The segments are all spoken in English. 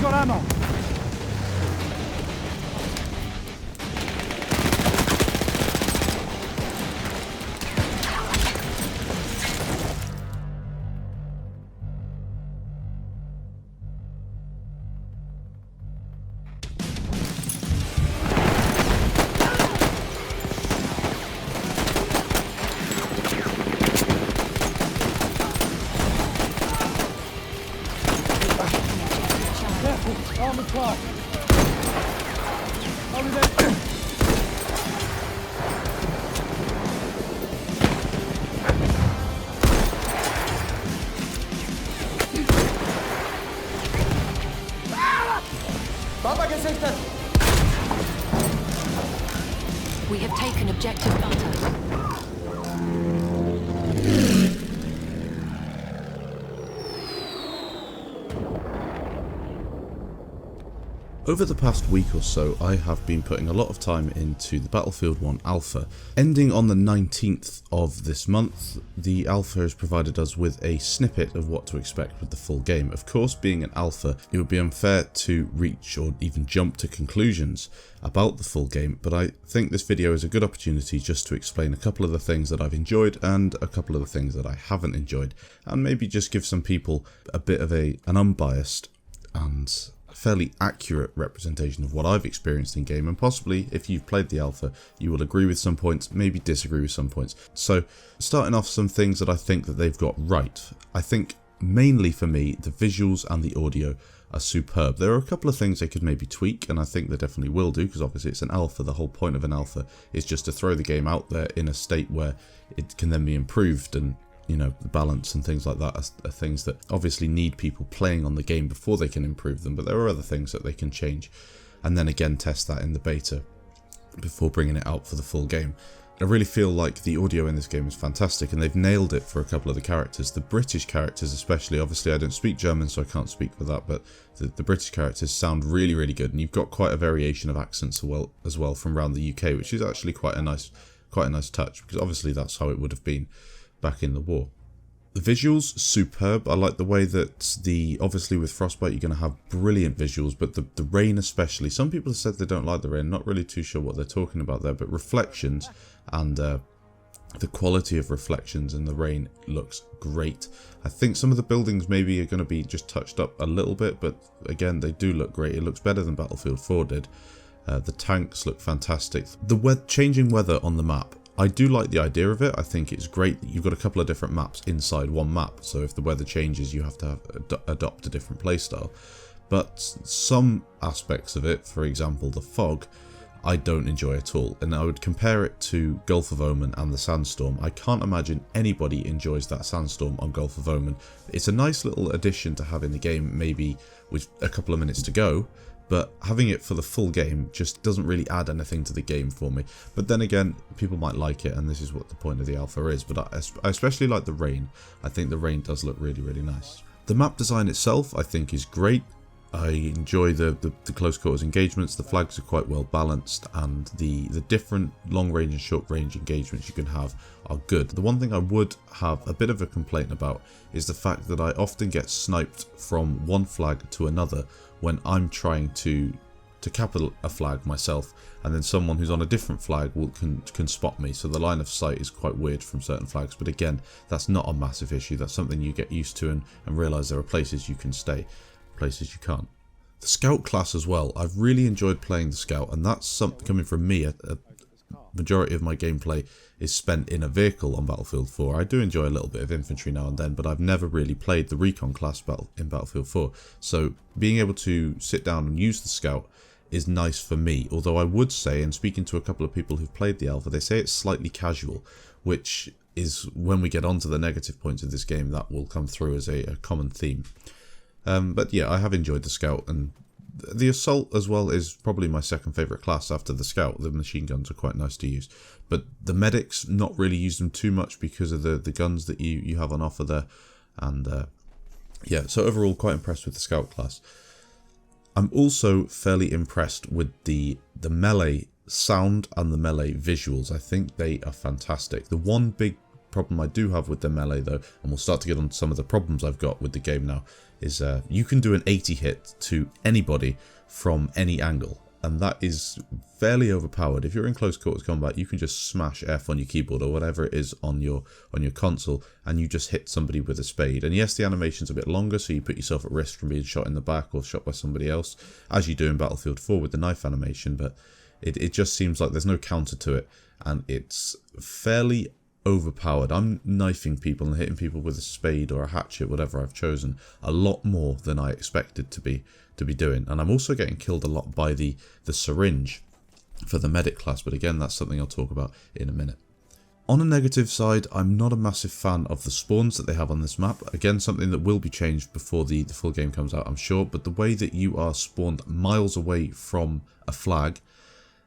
got ammo. On the clock. Over there. Papa, ¿qué es esto? We have taken objective butter. Over the past week or so, I have been putting a lot of time into the Battlefield 1 alpha. Ending on the 19th of this month, the alpha has provided us with a snippet of what to expect with the full game. Of course, being an alpha, it would be unfair to reach or even jump to conclusions about the full game, but I think this video is a good opportunity just to explain a couple of the things that I've enjoyed and a couple of the things that I haven't enjoyed, and maybe just give some people a bit of an unbiased and fairly accurate representation of what I've experienced in game, and possibly if you've played the alpha you will agree with some points, maybe disagree with some points. So starting off, some things that I think that they've got right. I think mainly for me the visuals and the audio are superb. There are a couple of things they could maybe tweak, and I think they definitely will do, because obviously it's an alpha. The whole point of an alpha is just to throw the game out there in a state where it can then be improved, and you know, the balance and things like that are things that obviously need people playing on the game before they can improve them, but there are other things that they can change and then again test that in the beta before bringing it out for the full game. I really feel like the audio in this game is fantastic, and they've nailed it for a couple of the characters. The British characters especially, obviously I don't speak German so I can't speak for that, but the British characters sound really, really good, and you've got quite a variation of accents as well from around the UK, which is actually quite a nice touch, because obviously that's how it would have been back in the war. The visuals, superb. I like the way that obviously with Frostbite you're going to have brilliant visuals, but the rain especially. Some people have said they don't like the rain, not really too sure what they're talking about there, but reflections and the quality of reflections in the rain looks great. I think some of the buildings maybe are going to be just touched up a little bit, but again they do look great. It looks better than Battlefield 4 did. The tanks look fantastic. The changing weather on the map, I do like the idea of it. I think it's great that you've got a couple of different maps inside one map, so if the weather changes you have to adopt a different playstyle. But some aspects of it, for example the fog, I don't enjoy at all, and I would compare it to Gulf of Omen and the Sandstorm. I can't imagine anybody enjoys that Sandstorm on Gulf of Omen. It's a nice little addition to have in the game, maybe with a couple of minutes to go, but having it for the full game just doesn't really add anything to the game for me. But then again, people might like it, and this is what the point of the alpha is. But I especially like the rain. I think the rain does look really, really nice. The map design itself I think is great. I enjoy the close quarters engagements. The flags are quite well balanced, and the different long range and short range engagements you can have are good. The one thing I would have a bit of a complaint about is the fact that I often get sniped from one flag to another when I'm trying to cap a flag myself, and then someone who's on a different flag can spot me. So the line of sight is quite weird from certain flags, but again, that's not a massive issue. That's something you get used to and realise there are places you can stay, places you can't. The Scout class as well, I've really enjoyed playing the Scout, and that's something coming from me. A majority of my gameplay is spent in a vehicle on Battlefield 4. I do enjoy a little bit of infantry now and then, but I've never really played the Recon class in Battlefield 4. So being able to sit down and use the Scout is nice for me, although I would say, and speaking to a couple of people who've played the alpha, they say it's slightly casual, which is, when we get onto the negative points of this game, that will come through as a common theme. But yeah, I have enjoyed the Scout, and the Assault as well is probably my second favourite class after the Scout. The machine guns are quite nice to use, but the medics, not really use them too much because of the guns that you have on offer there. And yeah, so overall quite impressed with the Scout class. I'm also fairly impressed with the melee sound and the melee visuals. I think they are fantastic. The one big problem I do have with the melee though, and we'll start to get on some of the problems I've got with the game now, is you can do an 80 hit to anybody from any angle. And that is fairly overpowered. If you're in close quarters combat, you can just smash F on your keyboard or whatever it is on your console, and you just hit somebody with a spade. And yes, the animation's a bit longer, so you put yourself at risk from being shot in the back or shot by somebody else, as you do in Battlefield 4 with the knife animation, but it just seems like there's no counter to it, and it's fairly overpowered. I'm knifing people and hitting people with a spade or a hatchet, whatever I've chosen, a lot more than I expected to be doing. And I'm also getting killed a lot by the syringe for the medic class, but again, that's something I'll talk about in a minute. On a negative side, I'm not a massive fan of the spawns that they have on this map. Again, something that will be changed before the full game comes out, I'm sure, but the way that you are spawned miles away from a flag,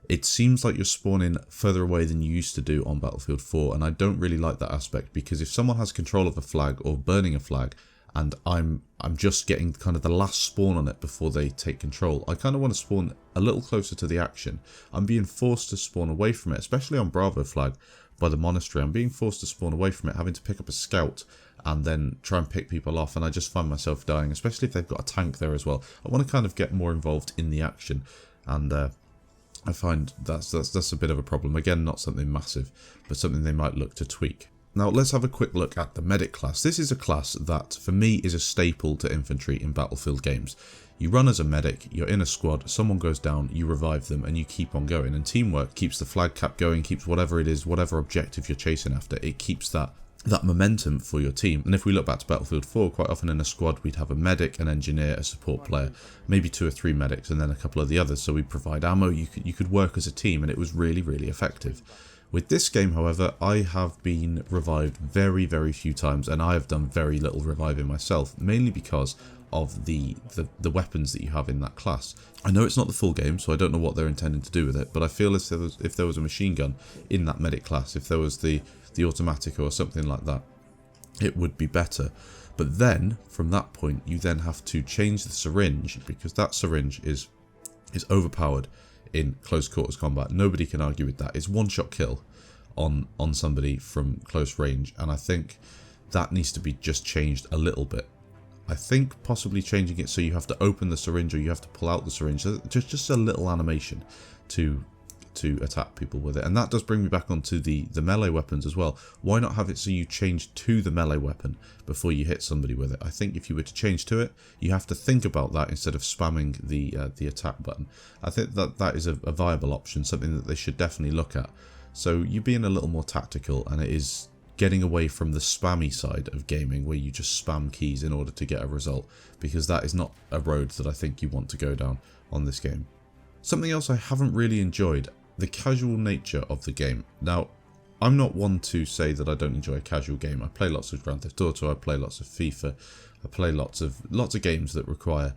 it seems like you're spawning further away than you used to do on Battlefield 4, and I don't really like that aspect, because if someone has control of a flag or burning a flag, and I'm just getting kind of the last spawn on it before they take control, I kind of want to spawn a little closer to the action. I'm being forced to spawn away from it, especially on Bravo flag by the monastery. I'm being forced to spawn away from it, having to pick up a scout and then try and pick people off, and I just find myself dying, especially if they've got a tank there as well. I want to kind of get more involved in the action, and I find that's a bit of a problem. Again, not something massive, but something they might look to tweak. Now let's have a quick look at the medic class. This is a class that for me is a staple to infantry in Battlefield games. You run as a medic, you're in a squad, someone goes down, you revive them, and you keep on going. And teamwork keeps the flag cap going, keeps whatever it is, whatever objective you're chasing after, it keeps that momentum for your team. And if we look back to Battlefield 4, quite often in a squad we'd have a medic, an engineer, a support player, maybe 2 or 3 medics, and then a couple of the others. So we'd provide ammo, you could work as a team, and it was really, really effective. With this game, however, I have been revived very, very few times, and I have done very little reviving myself, mainly because of the weapons that you have in that class. I know it's not the full game, so I don't know what they're intending to do with it, but I feel as if there was a machine gun in that medic class, if there was the automatic or something like that, it would be better. But then, from that point, you then have to change the syringe, because that syringe is overpowered in close quarters combat. Nobody can argue with that. It's one-shot kill on somebody from close range, and I think that needs to be just changed a little bit. I think possibly changing it so you have to open the syringe or you have to pull out the syringe, just a little animation to attack people with it. And that does bring me back onto the melee weapons as well. Why not have it so you change to the melee weapon before you hit somebody with it? I think if you were to change to it, you have to think about that instead of spamming the attack button. I think that is a viable option, something that they should definitely look at. So you're being a little more tactical, and it is getting away from the spammy side of gaming where you just spam keys in order to get a result, because that is not a road that I think you want to go down on this game. Something else I haven't really enjoyed, the casual nature of the game. Now, I'm not one to say that I don't enjoy a casual game. I play lots of Grand Theft Auto, I play lots of FIFA, I play lots of games that require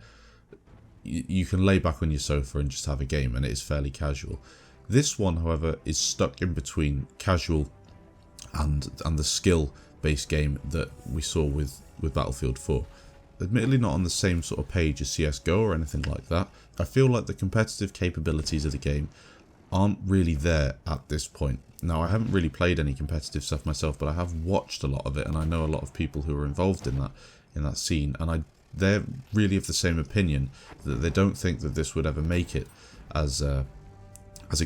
you can lay back on your sofa and just have a game, and it is fairly casual. This one, however, is stuck in between casual and the skill-based game that we saw with Battlefield 4. Admittedly not on the same sort of page as CSGO or anything like that. I feel like the competitive capabilities of the game aren't really there at this point. Now, I haven't really played any competitive stuff myself, but I have watched a lot of it, and I know a lot of people who are involved in that scene, and they're really of the same opinion, that they don't think that this would ever make it as a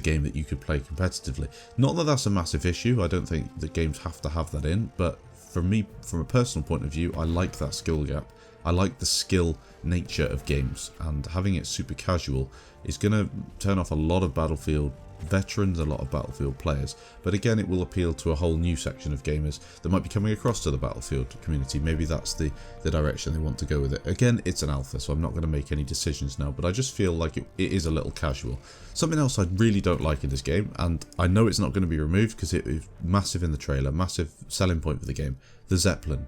game that you could play competitively. Not that that's a massive issue, I don't think that games have to have that in, but for me, from a personal point of view, I like that skill gap. I like the skill nature of games, and having it super casual is going to turn off a lot of Battlefield veterans, a lot of Battlefield players, but again, it will appeal to a whole new section of gamers that might be coming across to the Battlefield community. Maybe that's the direction they want to go with it. Again, it's an alpha, so I'm not going to make any decisions now, but I just feel like it is a little casual. Something else I really don't like in this game, and I know it's not going to be removed because it is massive in the trailer, massive selling point for the game, the Zeppelin.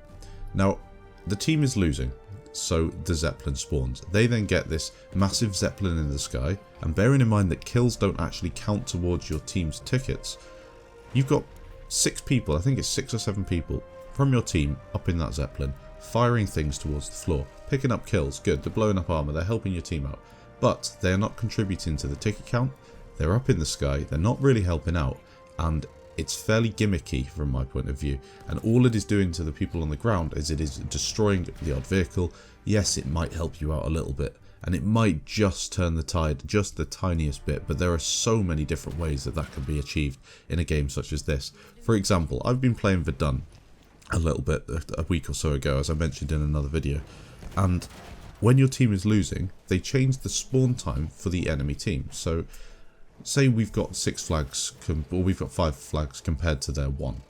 Now, the team is losing, so the Zeppelin spawns. They then get this massive Zeppelin in the sky, and bearing in mind that kills don't actually count towards your team's tickets, you've got 6 people, I think it's 6 or 7 people from your team up in that Zeppelin, firing things towards the floor, picking up kills, good, they're blowing up armor, they're helping your team out, but they're not contributing to the ticket count, they're up in the sky, they're not really helping out, and It's fairly gimmicky from my point of view, and all it is doing to the people on the ground is it is destroying the odd vehicle. Yes, it might help you out a little bit, and it might just turn the tide just the tiniest bit, but there are so many different ways that that can be achieved in a game such as this. For example, I've been playing Verdun a little bit a week or so ago, as I mentioned in another video, and when your team is losing, they change the spawn time for the enemy team. So say we've got 6 flags, or we've got 5 flags compared to their 1.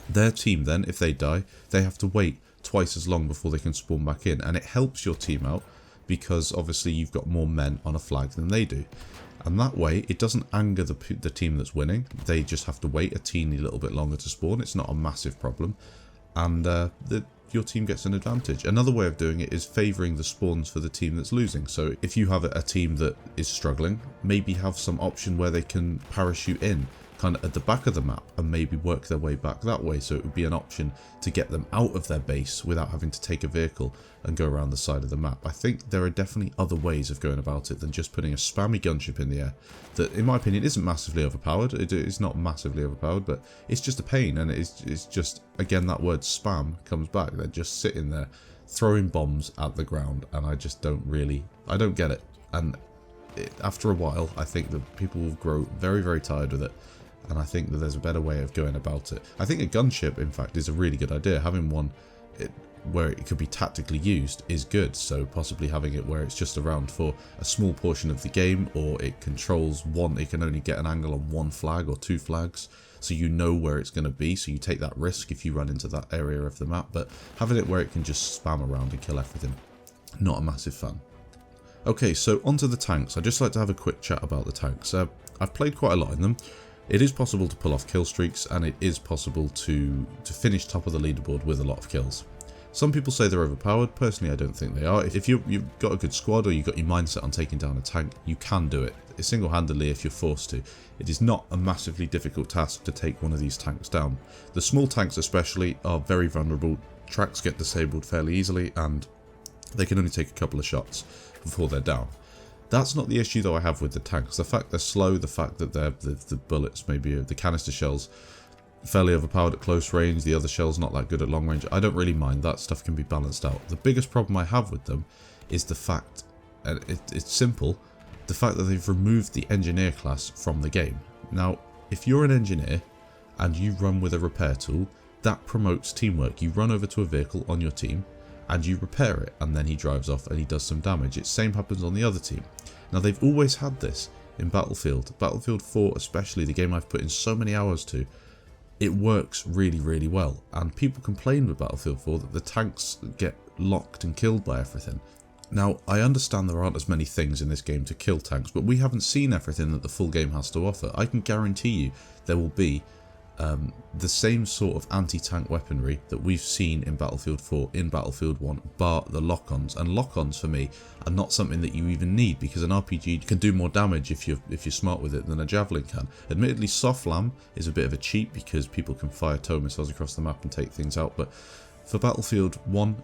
Their team then, if they die, they have to wait twice as long before they can spawn back in, and it helps your team out because obviously you've got more men on a flag than they do. And that way, it doesn't anger the team that's winning. They just have to wait a teeny little bit longer to spawn. It's not a massive problem, and your team gets an advantage. Another way of doing it is favouring the spawns for the team that's losing. So if you have a team that is struggling, maybe have some option where they can parachute in kind of at the back of the map and maybe work their way back that way. So it would be an option to get them out of their base without having to take a vehicle and go around the side of the map. I think there are definitely other ways of going about it than just putting a spammy gunship in the air that, in my opinion, isn't massively overpowered. It is not massively overpowered, but it's just a pain, and it's just, again, that word spam comes back. They're just sitting there throwing bombs at the ground, and I just don't get it. And after a while, I think that people will grow very, very tired with it. And I think that there's a better way of going about it. I think a gunship, in fact, is a really good idea. Having one where it could be tactically used is good. So possibly having it where it's just around for a small portion of the game, or it controls it can only get an angle on 1 flag or 2 flags. So you know where it's going to be. So you take that risk if you run into that area of the map. But having it where it can just spam around and kill everything, not a massive fan. Okay, so onto the tanks. I'd just like to have a quick chat about the tanks. I've played quite a lot in them. It is possible to pull off kill streaks, and it is possible to finish top of the leaderboard with a lot of kills. Some people say they're overpowered. Personally, I don't think they are. If you've got a good squad, or you've got your mindset on taking down a tank, you can do it single-handedly if you're forced to. It is not a massively difficult task to take one of these tanks down. The small tanks especially are very vulnerable. Tracks get disabled fairly easily, and they can only take a couple of shots before they're down. That's not the issue though I have with the tanks. The fact they're slow, the fact that the bullets, maybe the canister shells, fairly overpowered at close range, the other shells not that good at long range, I don't really mind. That stuff can be balanced out. The biggest problem I have with them is the fact, and it's simple, the fact that they've removed the engineer class from the game. Now, if you're an engineer and you run with a repair tool, that promotes teamwork. You run over to a vehicle on your team and you repair it, and then he drives off and he does some damage. It same happens on the other team. Now, they've always had this in Battlefield 4 especially, the game I've put in so many hours to. It works really, really well, and people complain with Battlefield 4 that the tanks get locked and killed by everything. Now, I understand there aren't as many things in this game to kill tanks, but we haven't seen everything that the full game has to offer. I can guarantee you there will be the same sort of anti-tank weaponry that we've seen in Battlefield 4 in Battlefield 1, bar the lock-ons. And lock-ons for me are not something that you even need, because an RPG can do more damage if you're smart with it than a javelin can. Admittedly, SOFLAM is a bit of a cheat because people can fire tow missiles across the map and take things out, but for Battlefield 1,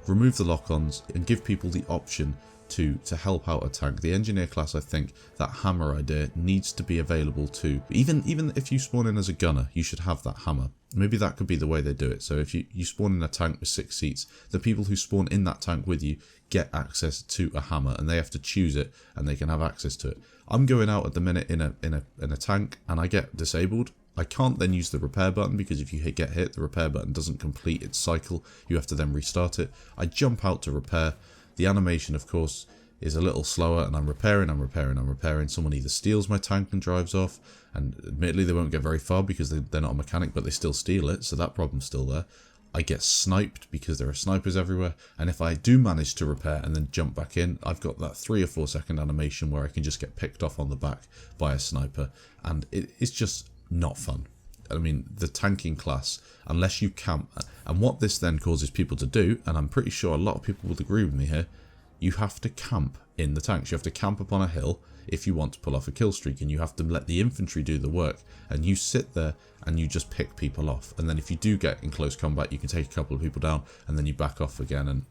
remove the lock-ons and give people the option to help out a tank. The engineer class, I think, that hammer idea needs to be available too. Even if you spawn in as a gunner, you should have that hammer. Maybe that could be the way they do it. So if you spawn in a tank with 6 seats, the people who spawn in that tank with you get access to a hammer, and they have to choose it and they can have access to it. I'm going out at the minute in a tank and I get disabled. I can't then use the repair button, because if you get hit, the repair button doesn't complete its cycle. You have to then restart it. I jump out to repair. The animation, of course, is a little slower, and I'm repairing. Someone either steals my tank and drives off, and admittedly they won't get very far because they're not a mechanic, but they still steal it, so that problem's still there. I get sniped because there are snipers everywhere, and if I do manage to repair and then jump back in, I've got that 3 or 4 second animation where I can just get picked off on the back by a sniper, and it's just not fun. I mean, the tanking class, unless you camp, and what this then causes people to do, and I'm pretty sure a lot of people will agree with me here, you have to camp in the tanks. You have to camp up on a hill if you want to pull off a kill streak, and you have to let the infantry do the work, and you sit there and you just pick people off. And then if you do get in close combat, you can take a couple of people down and then you back off again, and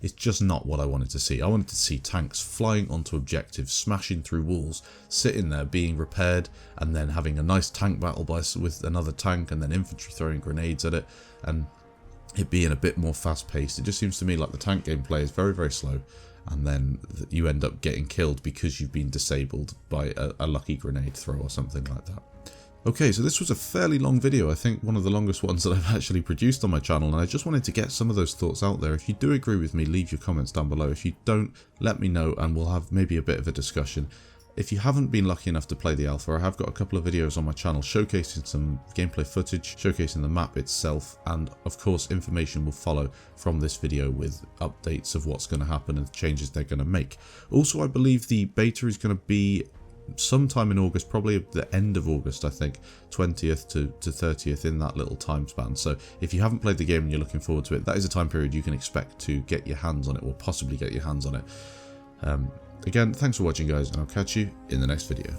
it's just not what I wanted to see. I wanted to see tanks flying onto objectives, smashing through walls, sitting there being repaired, and then having a nice tank battle with another tank, and then infantry throwing grenades at it, and it being a bit more fast-paced. It just seems to me like the tank gameplay is very, very slow, and then you end up getting killed because you've been disabled by a lucky grenade throw or something like that. Okay, so this was a fairly long video, I think one of the longest ones that I've actually produced on my channel, and I just wanted to get some of those thoughts out there. If you do agree with me, leave your comments down below. If you don't, let me know and we'll have maybe a bit of a discussion. If you haven't been lucky enough to play the alpha, I have got a couple of videos on my channel showcasing some gameplay footage, showcasing the map itself, and of course information will follow from this video with updates of what's going to happen and the changes they're going to make. Also, I believe the beta is going to be sometime in August, probably at the end of August, I think, 20th to 30th, in that little time span. So if you haven't played the game and you're looking forward to it, that is a time period you can expect to get your hands on it, or possibly get your hands on it. Again, thanks for watching guys, and I'll catch you in the next video.